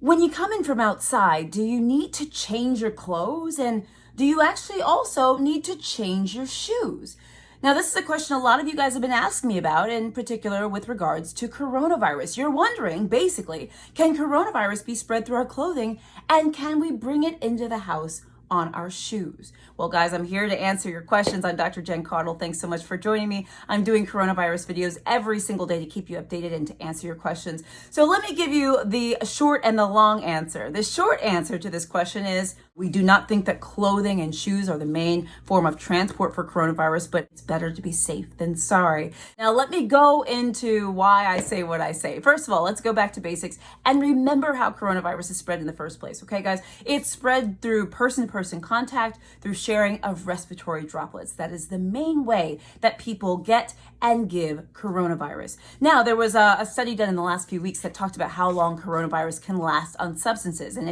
When you come in from outside, do you need to change your clothes? And do you actually also need to change your shoes? Now, this is a question a lot of you guys have been asking me about, in particular with regards to coronavirus. You're wondering, basically, can coronavirus be spread through our clothing, and can we bring it into the house on our shoes? Well, guys, I'm here to answer your questions. I'm Dr. Jen Caudle. Thanks so much for joining me. I'm doing coronavirus videos every single day to keep you updated and to answer your questions. So let me give you the short and the long answer. The short answer to this question is we do not think that clothing and shoes are the main form of transport for coronavirus, but it's better to be safe than sorry. Now, let me go into why I say what I say. First of all, let's go back to basics and remember how coronavirus is spread in the first place. Okay, guys? It's spread through person-to-person contact, through sharing of respiratory droplets. That is the main way that people get and give coronavirus. Now, there was a study done in the last few weeks that talked about how long coronavirus can last on substances. And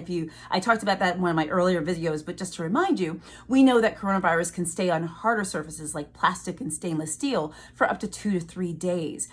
I talked about that in one of my earlier videos, but just to remind you, we know that coronavirus can stay on harder surfaces like plastic and stainless steel for up to 2 to 3 days.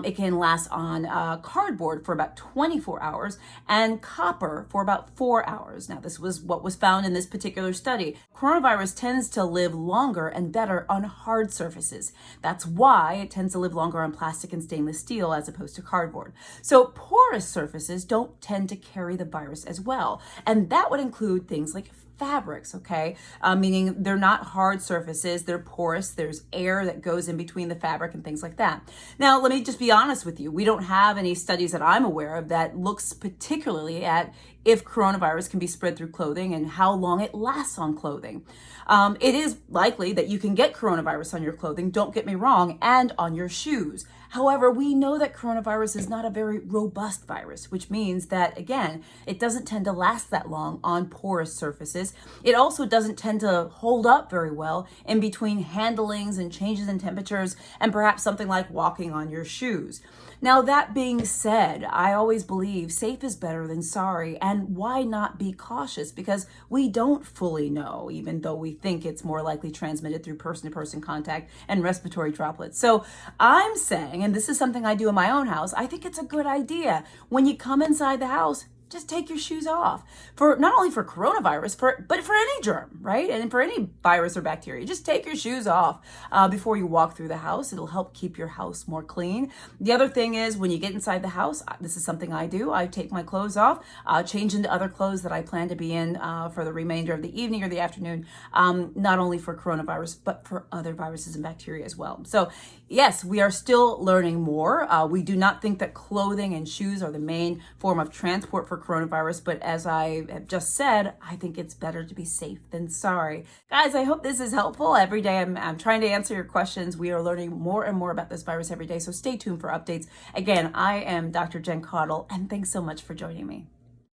It can last on cardboard for about 24 hours and copper for about 4 hours. Now, this was what was found in this particular study. Coronavirus tends to live longer and better on hard surfaces. That's why it tends to live longer on plastic and stainless steel as opposed to cardboard. So porous surfaces don't tend to carry the virus as well. And that would include things like fabrics, okay? Meaning they're not hard surfaces, they're porous, there's air that goes in between the fabric and things like that. Now, let me just be honest with you. We don't have any studies that I'm aware of that looks particularly at if coronavirus can be spread through clothing and how long it lasts on clothing. It is likely that you can get coronavirus on your clothing, don't get me wrong, and on your shoes. However, we know that coronavirus is not a very robust virus, which means that, again, it doesn't tend to last that long on porous surfaces. It also doesn't tend to hold up very well in between handlings and changes in temperatures and perhaps something like walking on your shoes. Now, that being said, I always believe safe is better than sorry, and why not be cautious? Because we don't fully know, even though we think it's more likely transmitted through person-to-person contact and respiratory droplets. So I'm saying, and this is something I do in my own house, I think it's a good idea. When you come inside the house, just take your shoes off, for not only for coronavirus, but for any germ, right? And for any virus or bacteria, just take your shoes off before you walk through the house. It'll help keep your house more clean. The other thing is when you get inside the house, this is something I do. I take my clothes off, change into other clothes that I plan to be in for the remainder of the evening or the afternoon, not only for coronavirus, but for other viruses and bacteria as well. So yes, we are still learning more. We do not think that clothing and shoes are the main form of transport for coronavirus, but as I have just said, I think it's better to be safe than sorry. Guys, I hope this is helpful. Every day I'm trying to answer your questions. We are learning more and more about this virus every day, so stay tuned for updates. Again, I am Dr. Jen Caudle, and thanks so much for joining me.